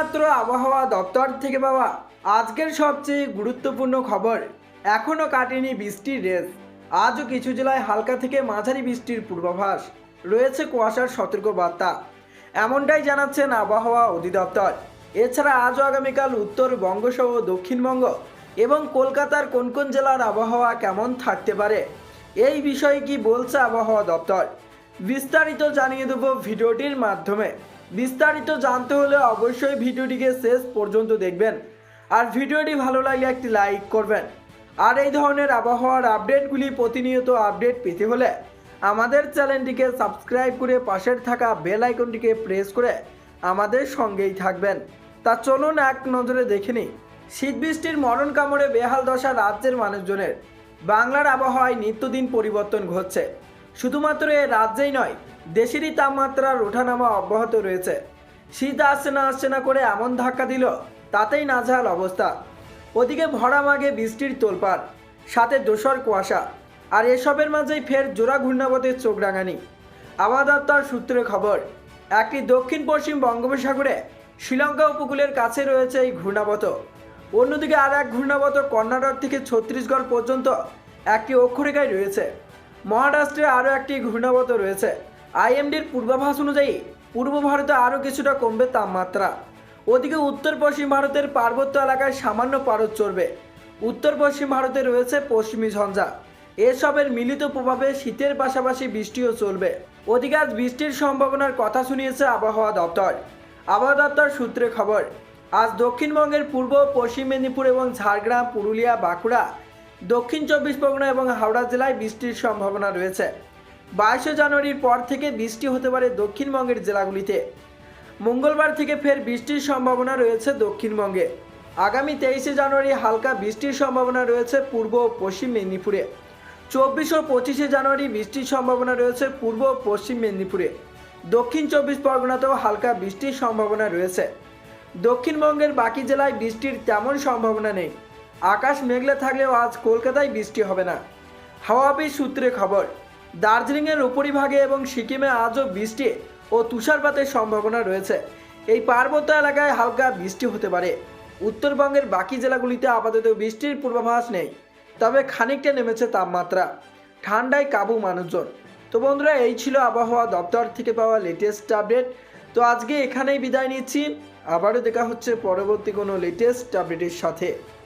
শুধুমাত্র আবহাওয়া দপ্তর থেকে পাওয়া আজকের সবচেয়ে গুরুত্বপূর্ণ খবর। এখনও কাটেনি বৃষ্টির রেস। আজও কিছু জেলায় হালকা থেকে মাঝারি বৃষ্টির পূর্বাভাস, রয়েছে কুয়াশার সতর্কবার্তা, এমনটাই জানাচ্ছেন আবহাওয়া অধিদপ্তর। এছাড়া আজও আগামীকাল উত্তরবঙ্গ সহ দক্ষিণবঙ্গ এবং কলকাতার কোন কোন জেলার আবহাওয়া কেমন থাকতে পারে, এই বিষয়ে কি বলছে আবহাওয়া দপ্তর, বিস্তারিত জানিয়ে দেব ভিডিওটির মাধ্যমে। বিস্তারিত জানতে হলে অবশ্যই ভিডিওটিকে শেষ পর্যন্ত দেখবেন, আর ভিডিওটি ভালো লাগলে একটি লাইক করবেন। আর এই ধরনের আবহাওয়ার আপডেটগুলি প্রতিনিয়ত আপডেট পেতে হলে আমাদের চ্যানেলটিকে সাবস্ক্রাইব করে পাশের থাকা বেল আইকনটিকে প্রেস করে আমাদের সঙ্গেই থাকবেন। তা চলুন এক নজরে দেখে নিই। শীত বৃষ্টির মরণ কামড়ে বেহাল দশা রাজ্যের মানুষজনের। বাংলার আবহাওয়ায় নিত্যদিন পরিবর্তন ঘটছে। শুধুমাত্র এ রাজ্যেই নয়, দেশেরই তাপমাত্রার ওঠানামা অব্যাহত রয়েছে। শীত আসছে না করে এমন ধাক্কা দিল, তাতেই নাজেহাল অবস্থা। ওদিকে ভরা মাঘে বৃষ্টির তোলপাড়, সাথে দোসর কুয়াশা, আর এসবের মাঝেই ফের জোড়া ঘূর্ণাবতের চোখ রাঙানি। আবহাওয়া দপ্তর সূত্রে খবর, একটি দক্ষিণ পশ্চিম বঙ্গোপসাগরে শ্রীলঙ্কা উপকূলের কাছে রয়েছে এই ঘূর্ণাবত। অন্যদিকে আর এক ঘূর্ণাবত কর্ণাটক থেকে ছত্তিশগড় পর্যন্ত একটি অক্ষরেখায় রয়েছে। মহারাষ্ট্রে আরও একটি ঘূর্ণাবত রয়েছে। আইএমডির পূর্বাভাস অনুযায়ী পূর্ব ভারতে আরও কিছুটা কমবে তাপমাত্রা। ওদিকে উত্তর পশ্চিম ভারতের পার্বত্য এলাকায় সামান্য পারদ চড়বে। উত্তর পশ্চিম ভারতে রয়েছে পশ্চিমী ঝঞ্ঝা। এসবের মিলিত প্রভাবে শীতের পাশাপাশি বৃষ্টিও চলবে। ওদিকে আজ বৃষ্টির সম্ভাবনার কথা শুনিয়েছে আবহাওয়া দপ্তর। আবহাওয়া দপ্তর সূত্রে খবর, আজ দক্ষিণবঙ্গের পূর্ব পশ্চিম মেদিনীপুর এবং ঝাড়গ্রাম, পুরুলিয়া, বাঁকুড়া, দক্ষিণ চব্বিশ পরগনা এবং হাওড়া জেলায় বৃষ্টির সম্ভাবনা রয়েছে। 22 জানুয়ারির পর থেকে বৃষ্টি হতে পারে দক্ষিণবঙ্গের জেলাগুলিতে। মঙ্গলবার থেকে ফের বৃষ্টির সম্ভাবনা রয়েছে দক্ষিণবঙ্গে। আগামী 23 জানুয়ারি হালকা বৃষ্টির সম্ভাবনা রয়েছে পূর্ব ও পশ্চিম মেদিনীপুরে। 24 ও 25 জানুয়ারি বৃষ্টির সম্ভাবনা রয়েছে পূর্ব ও পশ্চিম মেদিনীপুরে। দক্ষিণ চব্বিশ পরগনাতেও হালকা বৃষ্টির সম্ভাবনা রয়েছে। দক্ষিণবঙ্গের বাকি জেলায় বৃষ্টির তেমন সম্ভাবনা নেই। আকাশ মেঘলা থাকলেও আজ কলকাতায় বৃষ্টি হবে না। হাওয়া অফিস সূত্রে খবর, দার্জিলিংয়ের উপরিভাগে এবং সিকিমে আজও বৃষ্টি ও তুষারপাতের সম্ভাবনা রয়েছে। এই পার্বত্য এলাকায় হালকা বৃষ্টি হতে পারে। উত্তরবঙ্গের বাকি জেলাগুলিতে আপাতত বৃষ্টির পূর্বাভাস নেই, তবে খানিকটা নেমেছে তাপমাত্রা। ঠান্ডায় কাবু মানুষজন। তো বন্ধুরা, এই ছিল আবহাওয়া দপ্তর থেকে পাওয়া লেটেস্ট আপডেট। তো আজকে এখানেই বিদায় নিচ্ছি। আবারও দেখা হচ্ছে পরবর্তী কোনো লেটেস্ট আপডেটের সাথে।